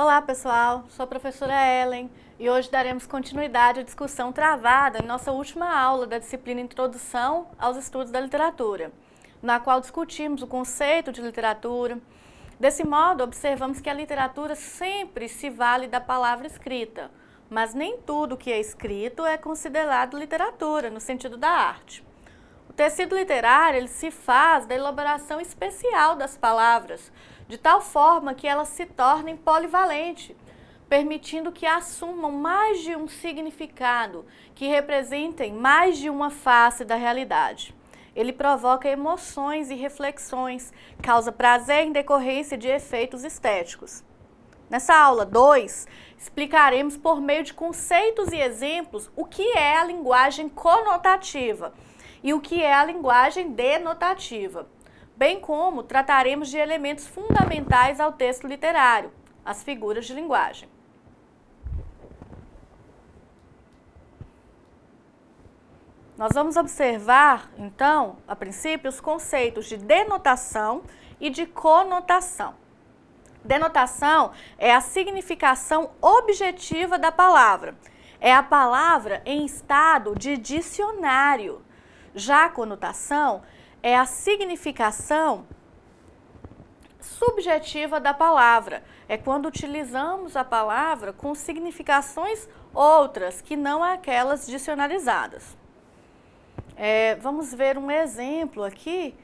Olá pessoal, sou a professora Ellen e hoje daremos continuidade à discussão travada em nossa última aula da disciplina Introdução aos Estudos da Literatura, na qual discutimos o conceito de literatura. Desse modo, observamos que a literatura sempre se vale da palavra escrita, mas nem tudo que é escrito é considerado literatura, no sentido da arte. O tecido literário ele se faz da elaboração especial das palavras, de tal forma que elas se tornem polivalentes, permitindo que assumam mais de um significado, que representem mais de uma face da realidade. Ele provoca emoções e reflexões, causa prazer em decorrência de efeitos estéticos. Nessa aula 2, explicaremos por meio de conceitos e exemplos o que é a linguagem conotativa e o que é a linguagem denotativa, bem como trataremos de elementos fundamentais ao texto literário, as figuras de linguagem. Nós vamos observar, então, a princípio, os conceitos de denotação e de conotação. Denotação é a significação objetiva da palavra. É a palavra em estado de dicionário. Já a conotação é a significação subjetiva da palavra. É quando utilizamos a palavra com significações outras que não aquelas dicionarizadas. Vamos ver um exemplo aqui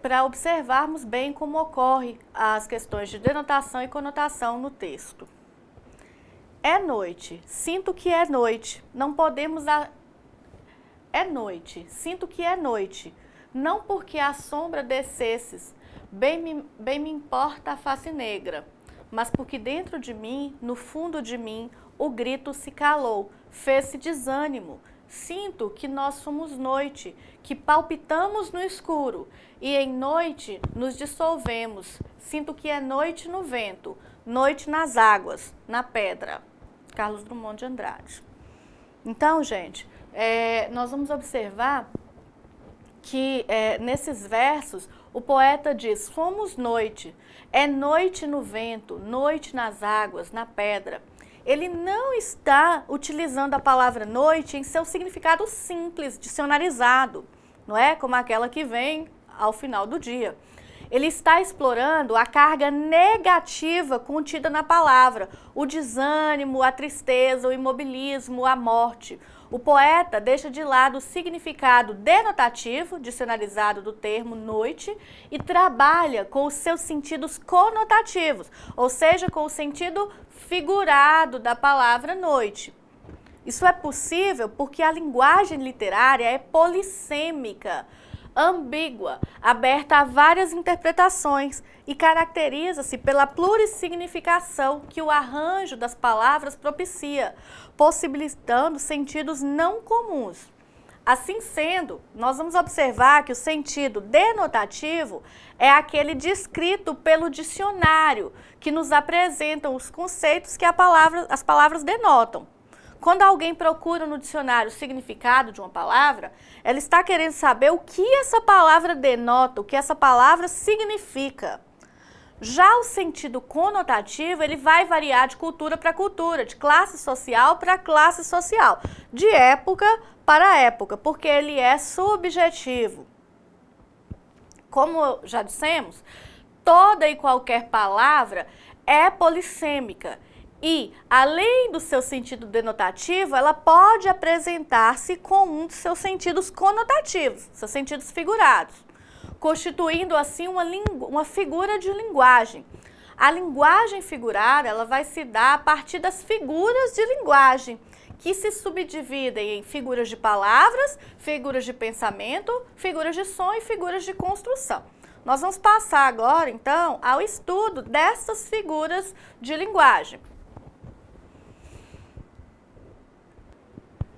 para observarmos bem como ocorre as questões de denotação e conotação no texto. É noite, sinto que é noite, não podemos... É noite, sinto que é noite, não porque a sombra descesses, bem me importa a face negra, mas porque dentro de mim, no fundo de mim, o grito se calou, fez-se desânimo. Sinto que nós somos noite, que palpitamos no escuro, e em noite nos dissolvemos. Sinto que é noite no vento, noite nas águas, na pedra. Carlos Drummond de Andrade. Então, gente, nós vamos observar que nesses versos o poeta diz: somos noite, é noite no vento, noite nas águas, na pedra. Ele não está utilizando a palavra noite em seu significado simples, dicionarizado, não é? Como aquela que vem ao final do dia. Ele está explorando a carga negativa contida na palavra, o desânimo, a tristeza, o imobilismo, a morte. O poeta deixa de lado o significado denotativo, dicionarizado do termo noite, e trabalha com os seus sentidos conotativos, ou seja, com o sentido figurado da palavra noite. Isso é possível porque a linguagem literária é polissêmica, ambígua, aberta a várias interpretações e caracteriza-se pela plurissignificação que o arranjo das palavras propicia, possibilitando sentidos não comuns. Assim sendo, nós vamos observar que o sentido denotativo é aquele descrito pelo dicionário, que nos apresentam os conceitos que as palavras denotam. Quando alguém procura no dicionário o significado de uma palavra, ela está querendo saber o que essa palavra denota, o que essa palavra significa. Já o sentido conotativo, ele vai variar de cultura para cultura, de classe social para classe social, de época para época, porque ele é subjetivo. Como já dissemos, toda e qualquer palavra é polissêmica. E, além do seu sentido denotativo, ela pode apresentar-se com um dos seus sentidos conotativos, seus sentidos figurados, constituindo assim uma figura de linguagem. A linguagem figurada ela vai se dar a partir das figuras de linguagem, que se subdividem em figuras de palavras, figuras de pensamento, figuras de som e figuras de construção. Nós vamos passar agora, então, ao estudo dessas figuras de linguagem.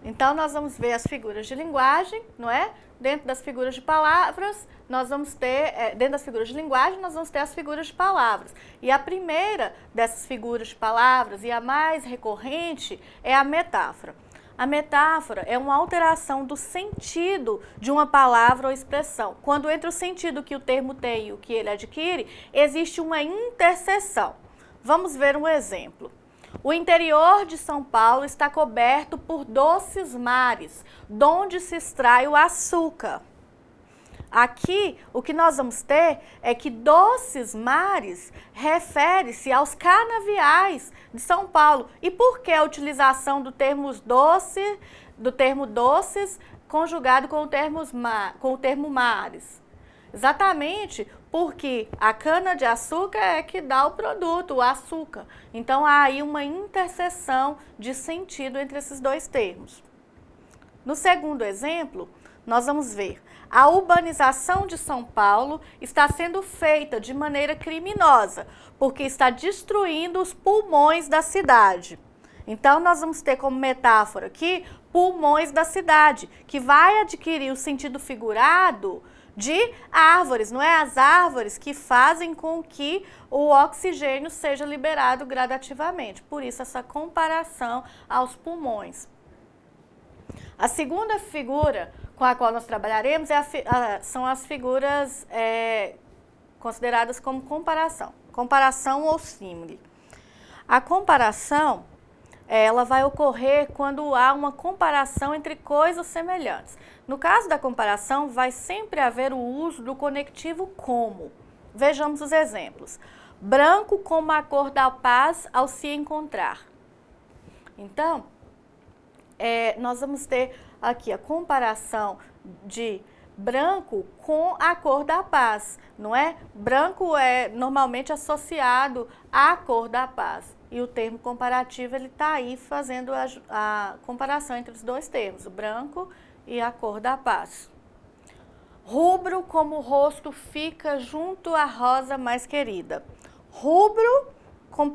Então, nós vamos ver as figuras de linguagem, não é? Dentro das figuras de palavras, nós vamos ter, dentro das figuras de linguagem, nós vamos ter as figuras de palavras. E a primeira dessas figuras de palavras, e a mais recorrente, é a metáfora. A metáfora é uma alteração do sentido de uma palavra ou expressão. Quando entre o sentido que o termo tem e o que ele adquire, existe uma interseção. Vamos ver um exemplo. O interior de São Paulo está coberto por doces mares, donde se extrai o açúcar. Aqui, o que nós vamos ter é que doces mares refere-se aos canaviais de São Paulo. E por que a utilização do termo doces conjugado com o termo mares? Exatamente porque a cana-de-açúcar é que dá o produto, o açúcar. Então, há aí uma interseção de sentido entre esses dois termos. No segundo exemplo, nós vamos ver a urbanização de São Paulo está sendo feita de maneira criminosa, porque está destruindo os pulmões da cidade. Então, nós vamos ter como metáfora aqui pulmões da cidade, que vai adquirir o sentido figurado de árvores, não é? As árvores que fazem com que o oxigênio seja liberado gradativamente. Por isso, essa comparação aos pulmões. A segunda figura com a qual nós trabalharemos são as figuras consideradas como comparação ou símile. A comparação, ela vai ocorrer quando há uma comparação entre coisas semelhantes. No caso da comparação, vai sempre haver o uso do conectivo como. Vejamos os exemplos. Branco como a cor da paz ao se encontrar. Então, nós vamos ter aqui a comparação de branco com a cor da paz, não é? Branco é normalmente associado à cor da paz. E o termo comparativo, ele está aí fazendo a comparação entre os dois termos, o branco e a cor da paz. Rubro como o rosto fica junto à rosa mais querida. Rubro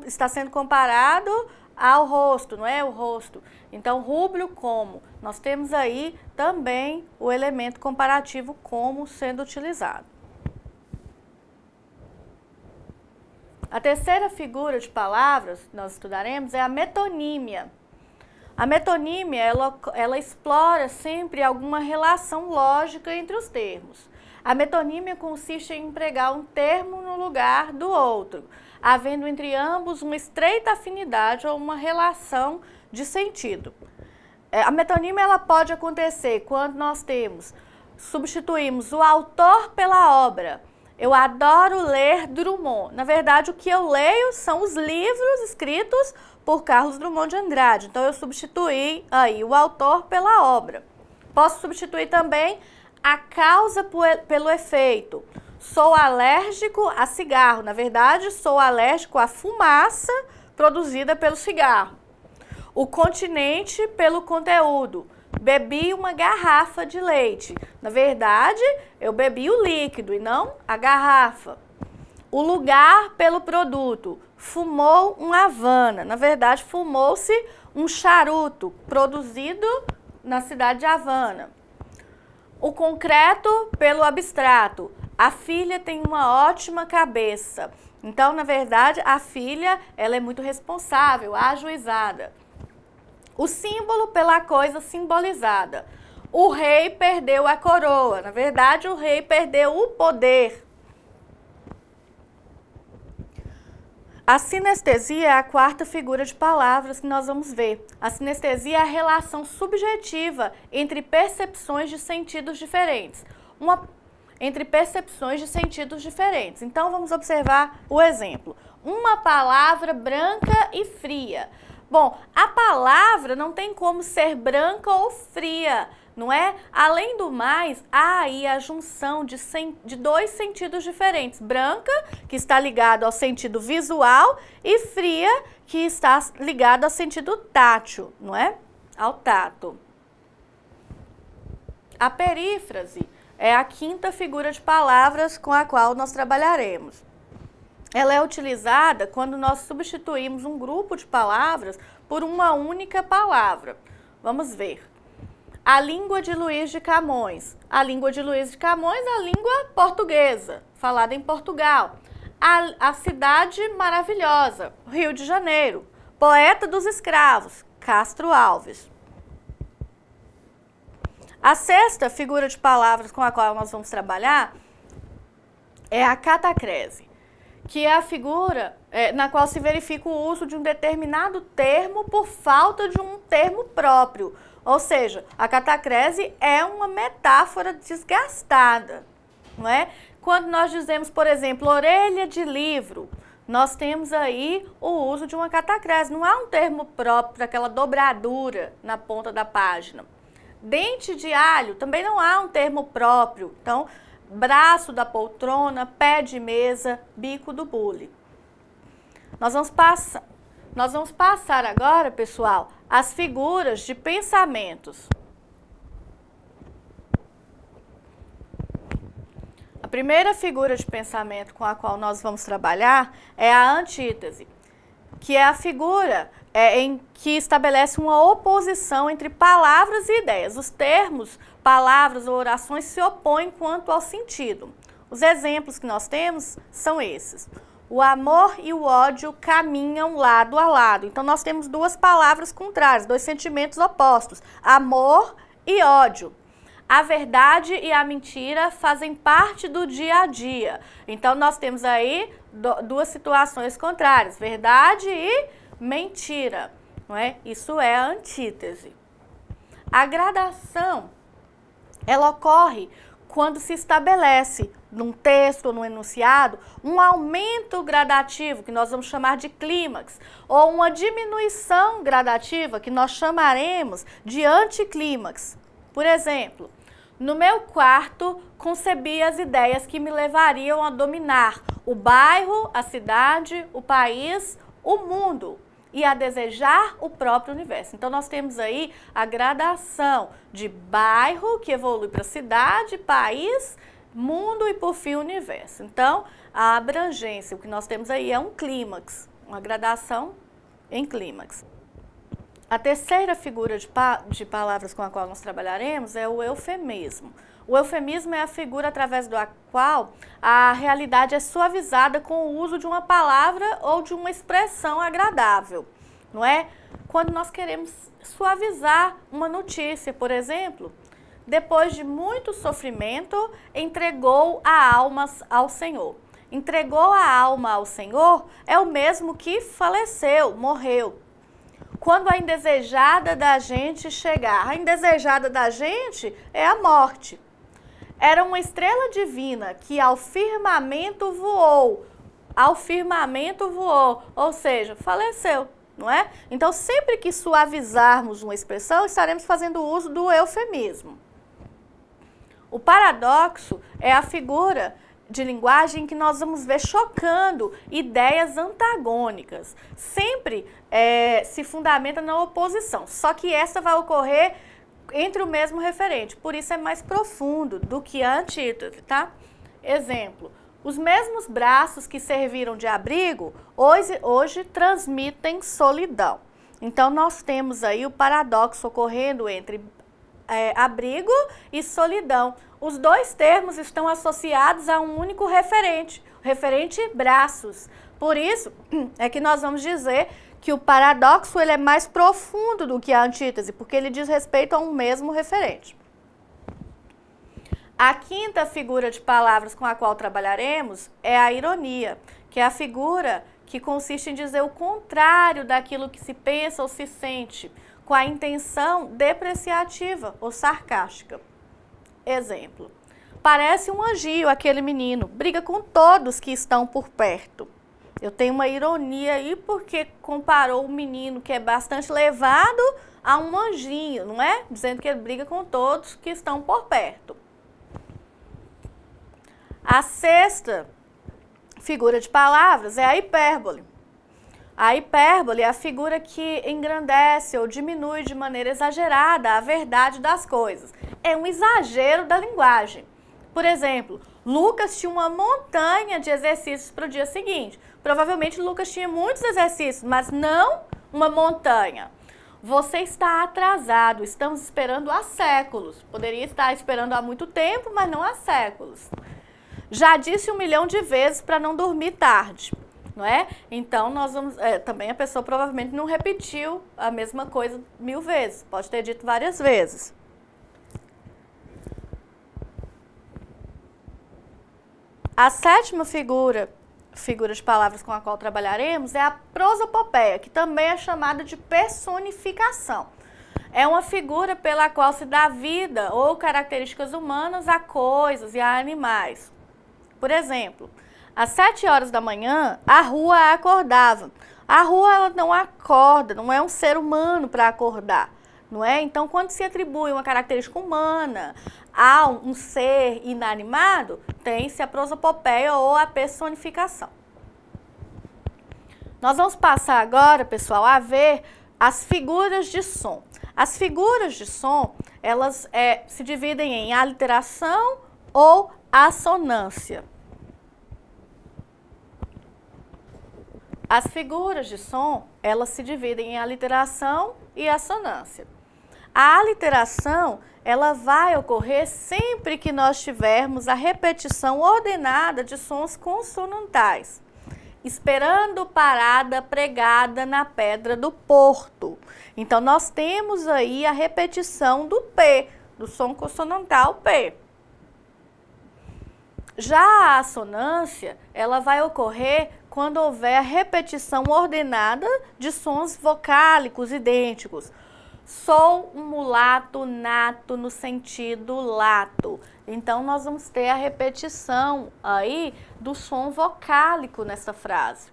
está sendo comparado ao rosto, não é? O rosto. Então, rubro como. Nós temos aí também o elemento comparativo como sendo utilizado. A terceira figura de palavras que nós estudaremos é a metonímia. A metonímia, ela explora sempre alguma relação lógica entre os termos. A metonímia consiste em empregar um termo no lugar do outro, havendo entre ambos uma estreita afinidade ou uma relação de sentido. A metonímia, ela pode acontecer quando nós substituímos o autor pela obra. Eu adoro ler Drummond. Na verdade, o que eu leio são os livros escritos por Carlos Drummond de Andrade. Então, eu substituí aí o autor pela obra. Posso substituir também a causa pelo efeito. Sou alérgico a cigarro. Na verdade, sou alérgico à fumaça produzida pelo cigarro. O continente pelo conteúdo. Bebi uma garrafa de leite. Na verdade, eu bebi o líquido e não a garrafa. O lugar pelo produto. Fumou um Havana. Na verdade, fumou-se um charuto produzido na cidade de Havana. O concreto pelo abstrato. A filha tem uma ótima cabeça. Então, na verdade, a filha, ela é muito responsável, ajuizada. O símbolo pela coisa simbolizada. O rei perdeu a coroa. Na verdade, o rei perdeu o poder. A sinestesia é a quarta figura de palavras que nós vamos ver. A sinestesia é a relação subjetiva entre percepções de sentidos diferentes. Então, vamos observar o exemplo. Uma palavra branca e fria. Bom, a palavra não tem como ser branca ou fria, não é? Além do mais, há aí a junção de dois sentidos diferentes. Branca, que está ligado ao sentido visual, e fria, que está ligado ao sentido tátil, não é? Ao tato. A perífrase é a quinta figura de palavras com a qual nós trabalharemos. Ela é utilizada quando nós substituímos um grupo de palavras por uma única palavra. Vamos ver. A língua de Luís de Camões. A língua de Luís de Camões é a língua portuguesa, falada em Portugal. A cidade maravilhosa, Rio de Janeiro. Poeta dos escravos, Castro Alves. A sexta figura de palavras com a qual nós vamos trabalhar é a catacrese. que é a figura na qual se verifica o uso de um determinado termo por falta de um termo próprio. Ou seja, a catacrese é uma metáfora desgastada, não é? Quando nós dizemos, por exemplo, orelha de livro, nós temos aí o uso de uma catacrese. Não há um termo próprio para aquela dobradura na ponta da página. Dente de alho, também não há um termo próprio. Então, braço da poltrona, pé de mesa, bico do bule. Nós vamos passar agora, pessoal, as figuras de pensamentos. A primeira figura de pensamento com a qual nós vamos trabalhar é a antítese, que é a figura em que estabelece uma oposição entre palavras e ideias. Os termos, palavras ou orações se opõem quanto ao sentido. Os exemplos que nós temos são esses. O amor e o ódio caminham lado a lado. Então, nós temos duas palavras contrárias, dois sentimentos opostos, amor e ódio. A verdade e a mentira fazem parte do dia a dia. Então, nós temos aí duas situações contrárias, verdade e mentira, não é? Isso é a antítese. A gradação, ela ocorre quando se estabelece num texto ou num enunciado um aumento gradativo, que nós vamos chamar de clímax, ou uma diminuição gradativa, que nós chamaremos de anticlímax. Por exemplo, no meu quarto concebi as ideias que me levariam a dominar o bairro, a cidade, o país, o mundo e a desejar o próprio universo. Então, nós temos aí a gradação de bairro, que evolui para cidade, país, mundo e, por fim, universo. Então, a abrangência, o que nós temos aí é um clímax, uma gradação em clímax. A terceira figura de palavras com a qual nós trabalharemos é o eufemismo. O eufemismo é a figura através da qual a realidade é suavizada com o uso de uma palavra ou de uma expressão agradável, não é? Quando nós queremos suavizar uma notícia, por exemplo, depois de muito sofrimento, entregou a alma ao Senhor. Entregou a alma ao Senhor é o mesmo que faleceu, morreu. Quando a indesejada da gente chegar, a indesejada da gente é a morte. Era uma estrela divina que ao firmamento voou, ou seja, faleceu, não é? Então, sempre que suavizarmos uma expressão, estaremos fazendo uso do eufemismo. O paradoxo é a figura de linguagem que nós vamos ver chocando ideias antagônicas. Sempre se fundamenta na oposição, só que essa vai ocorrer entre o mesmo referente, por isso é mais profundo do que a antítese, tá? Exemplo, os mesmos braços que serviram de abrigo, hoje transmitem solidão. Então, nós temos aí o paradoxo ocorrendo entre abrigo e solidão. Os dois termos estão associados a um único referente, o referente braços. Por isso é que nós vamos dizer que o paradoxo ele é mais profundo do que a antítese, porque ele diz respeito a um mesmo referente. A quinta figura de palavras com a qual trabalharemos é a ironia, que é a figura que consiste em dizer o contrário daquilo que se pensa ou se sente, com a intenção depreciativa ou sarcástica. Exemplo, parece um anjinho aquele menino, briga com todos que estão por perto. Eu tenho uma ironia aí porque comparou o menino que é bastante levado a um anjinho, não é? Dizendo que ele briga com todos que estão por perto. A sexta figura de palavras é a hipérbole. A hipérbole é a figura que engrandece ou diminui de maneira exagerada a verdade das coisas. É um exagero da linguagem. Por exemplo, Lucas tinha uma montanha de exercícios para o dia seguinte. Provavelmente Lucas tinha muitos exercícios, mas não uma montanha. Você está atrasado, estamos esperando há séculos. Poderia estar esperando há muito tempo, mas não há séculos. Já disse 1 milhão de vezes para não dormir tarde, não é? Então, nós vamos... também a pessoa provavelmente não repetiu a mesma coisa 1000 vezes. Pode ter dito várias vezes. A sétima figura figura de palavras com a qual trabalharemos é a prosopopeia, que também é chamada de personificação. É uma figura pela qual se dá vida ou características humanas a coisas e a animais. Por exemplo, às 7 horas da manhã, a rua acordava. A rua ela não acorda, não é um ser humano para acordar, não é? Então, quando se atribui uma característica humana a um ser inanimado, tem-se a prosopopeia ou a personificação. Nós vamos passar agora, pessoal, a ver as figuras de som. As figuras de som, elas se dividem em aliteração ou assonância. As figuras de som, elas se dividem em aliteração e assonância. A aliteração, ela vai ocorrer sempre que nós tivermos a repetição ordenada de sons consonantais, esperando parada pregada na pedra do porto. Então, nós temos aí a repetição do P, do som consonantal P. Já a assonância, ela vai ocorrer quando houver a repetição ordenada de sons vocálicos idênticos. Sou um mulato nato no sentido lato. Então, nós vamos ter a repetição aí do som vocálico nessa frase.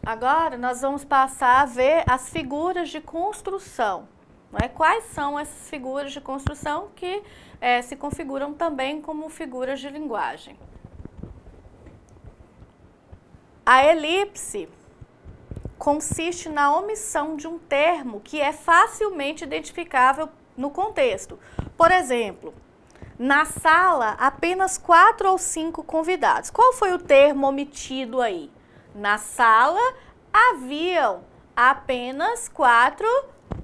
Agora, nós vamos passar a ver as figuras de construção. Quais são essas figuras de construção que se configuram também como figuras de linguagem? A elipse consiste na omissão de um termo que é facilmente identificável no contexto. Por exemplo, na sala, apenas 4 ou 5 convidados. Qual foi o termo omitido aí? Na sala, haviam apenas 4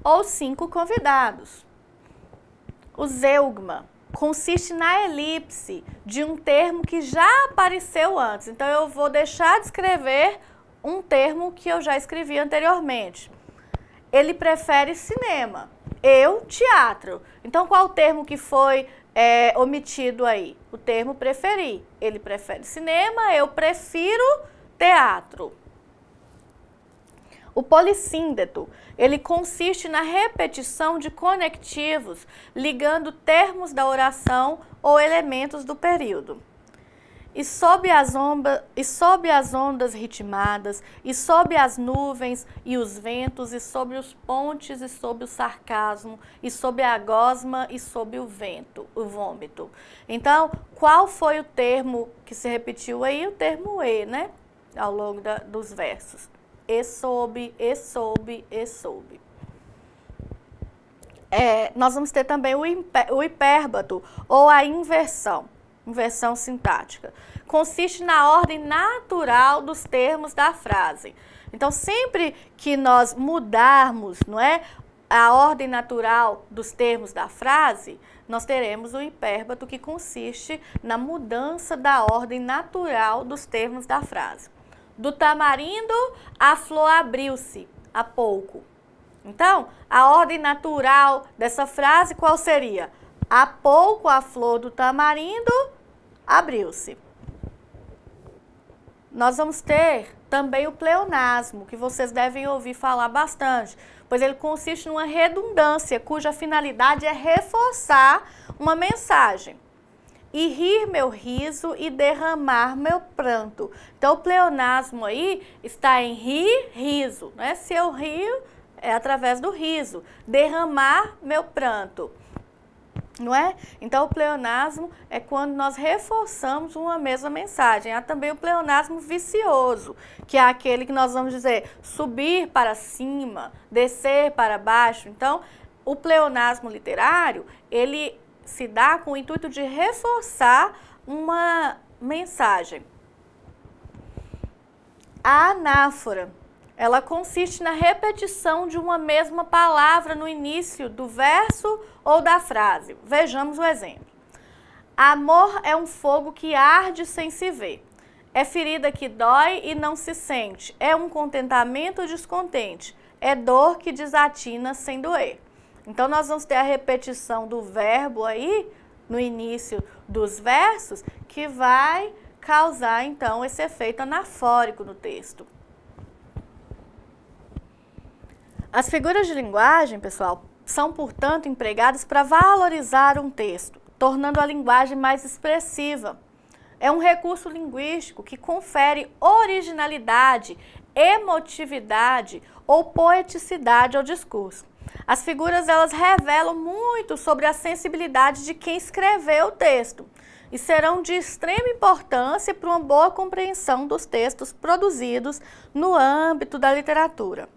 ou 5 convidados. O zeugma consiste na elipse de um termo que já apareceu antes. Então, eu vou deixar de escrever um termo que eu já escrevi anteriormente. Ele prefere cinema, eu teatro. Então, qual o termo que foi omitido aí? O termo preferi. Ele prefere cinema, eu prefiro teatro. O polissíndeto, ele consiste na repetição de conectivos ligando termos da oração ou elementos do período. E sob as ondas ritmadas, e sob as nuvens e os ventos, e sobre os pontes, e sob o sarcasmo, e sob a gosma, e sob o vento, o vômito. Então, qual foi o termo que se repetiu aí? O termo e, né? Ao longo dos versos. E sob, e sob, e sob. Nós vamos ter também o hipérbato, ou a inversão sintática. Consiste na ordem natural dos termos da frase. Então, sempre que nós mudarmos, não é, a ordem natural dos termos da frase, nós teremos o hipérbato, que consiste na mudança da ordem natural dos termos da frase. Do tamarindo, a flor abriu-se há pouco. Então, a ordem natural dessa frase qual seria? Há pouco a flor do tamarindo abriu-se. Nós vamos ter também o pleonasmo, que vocês devem ouvir falar bastante, pois ele consiste numa redundância, cuja finalidade é reforçar uma mensagem. E rir meu riso e derramar meu pranto. Então, o pleonasmo aí está em rir, riso, né? Se eu rio, é através do riso. Derramar meu pranto, não é? Então, o pleonasmo é quando nós reforçamos uma mesma mensagem. Há também o pleonasmo vicioso, que é aquele que nós vamos dizer subir para cima, descer para baixo. Então, o pleonasmo literário, ele se dá com o intuito de reforçar uma mensagem. A anáfora, ela consiste na repetição de uma mesma palavra no início do verso ou da frase. Vejamos o exemplo. Amor é um fogo que arde sem se ver. É ferida que dói e não se sente. É um contentamento descontente. É dor que desatina sem doer. Então, nós vamos ter a repetição do verbo aí no início dos versos, que vai causar, então, esse efeito anafórico no texto. As figuras de linguagem, pessoal, são, portanto, empregadas para valorizar um texto, tornando a linguagem mais expressiva. É um recurso linguístico que confere originalidade, emotividade ou poeticidade ao discurso. As figuras, elas revelam muito sobre a sensibilidade de quem escreveu o texto e serão de extrema importância para uma boa compreensão dos textos produzidos no âmbito da literatura.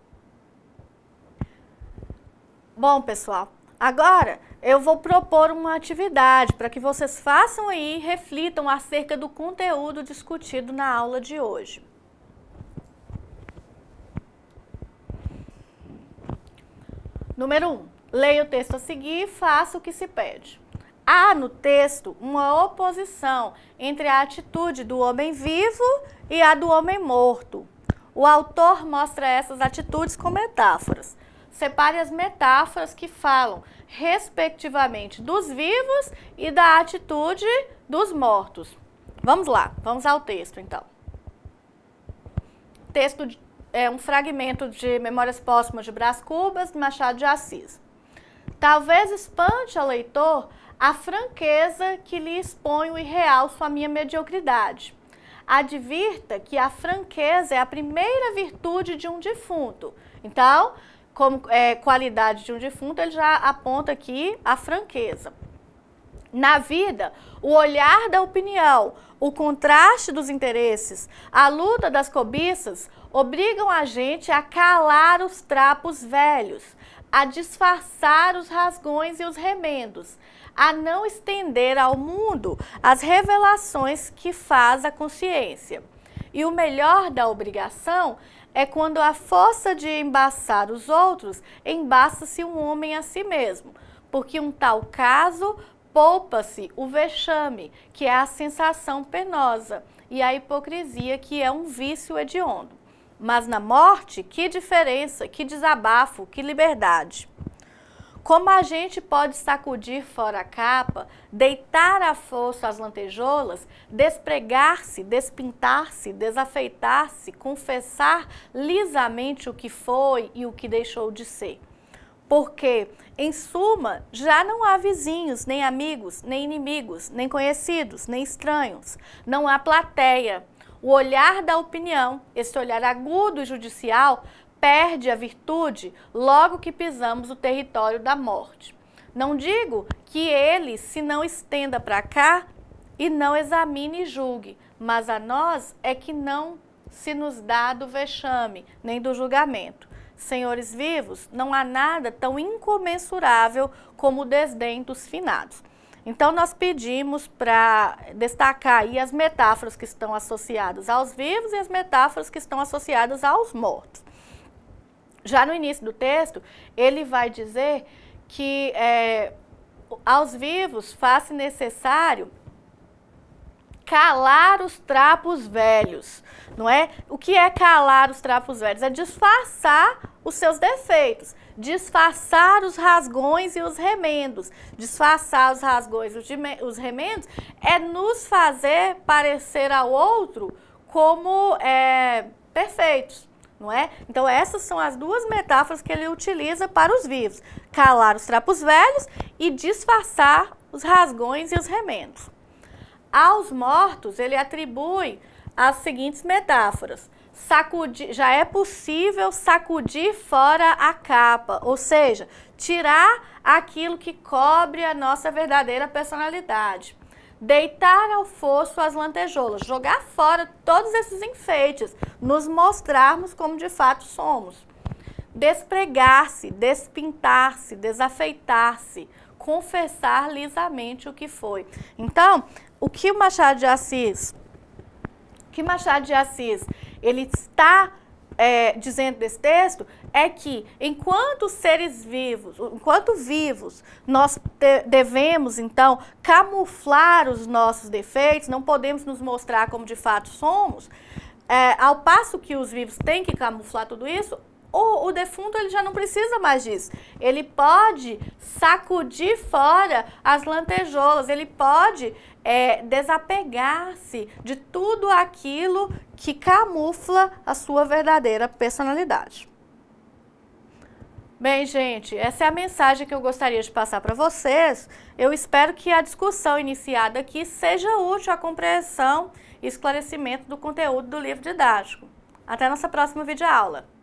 Bom, pessoal, agora eu vou propor uma atividade para que vocês façam aí e reflitam acerca do conteúdo discutido na aula de hoje. Número 1. Leia o texto a seguir e faça o que se pede. Há no texto uma oposição entre a atitude do homem vivo e a do homem morto. O autor mostra essas atitudes com metáforas. Separe as metáforas que falam, respectivamente, dos vivos e da atitude dos mortos. Vamos lá, vamos ao texto, então. Texto é um fragmento de Memórias Póstumas de Brás Cubas, de Machado de Assis. Talvez espante ao leitor a franqueza que lhe exponho e realço a minha mediocridade. Advirta que a franqueza é a primeira virtude de um defunto. Então, como qualidade de um defunto, ele já aponta aqui a franqueza. Na vida, o olhar da opinião, o contraste dos interesses, a luta das cobiças obrigam a gente a calar os trapos velhos, a disfarçar os rasgões e os remendos, a não estender ao mundo as revelações que faz a consciência. E o melhor da obrigação é quando a força de embaçar os outros embaça-se um homem a si mesmo, porque um tal caso poupa-se o vexame, que é a sensação penosa, e a hipocrisia, que é um vício hediondo. Mas na morte, que diferença, que desabafo, que liberdade! Como a gente pode sacudir fora a capa, deitar a força as lantejoulas, despregar-se, despintar-se, desafeitar-se, confessar lisamente o que foi e o que deixou de ser. Porque, em suma, já não há vizinhos, nem amigos, nem inimigos, nem conhecidos, nem estranhos. Não há plateia. O olhar da opinião, esse olhar agudo e judicial, perde a virtude logo que pisamos o território da morte. Não digo que ele se não estenda para cá e não examine e julgue, mas a nós é que não se nos dá do vexame, nem do julgamento. Senhores vivos, não há nada tão incomensurável como o desdém dos finados. Então, nós pedimos para destacar aí as metáforas que estão associadas aos vivos e as metáforas que estão associadas aos mortos. Já no início do texto, ele vai dizer que aos vivos faz-se necessário calar os trapos velhos, não é? O que é calar os trapos velhos? É disfarçar os seus defeitos, disfarçar os rasgões e os remendos. Disfarçar os rasgões e os remendos é nos fazer parecer ao outro como perfeitos. Não é? Então, essas são as duas metáforas que ele utiliza para os vivos. Calar os trapos velhos e disfarçar os rasgões e os remendos. Aos mortos, ele atribui as seguintes metáforas. Já é possível sacudir fora a capa, ou seja, tirar aquilo que cobre a nossa verdadeira personalidade. Deitar ao fosso as lantejoulas, jogar fora todos esses enfeites, nos mostrarmos como de fato somos. Despregar-se, despintar-se, desafeitar-se, confessar lisamente o que foi. Então, o que o Machado de Assis, ele está dizendo desse texto é que enquanto seres vivos, enquanto vivos, nós devemos então camuflar os nossos defeitos, não podemos nos mostrar como de fato somos, ao passo que os vivos têm que camuflar tudo isso, o defunto ele já não precisa mais disso. Ele pode sacudir fora as lantejoulas, ele pode desapegar-se de tudo aquilo que camufla a sua verdadeira personalidade. Bem, gente, essa é a mensagem que eu gostaria de passar para vocês. Eu espero que a discussão iniciada aqui seja útil à compreensão e esclarecimento do conteúdo do livro didático. Até nossa próxima videoaula.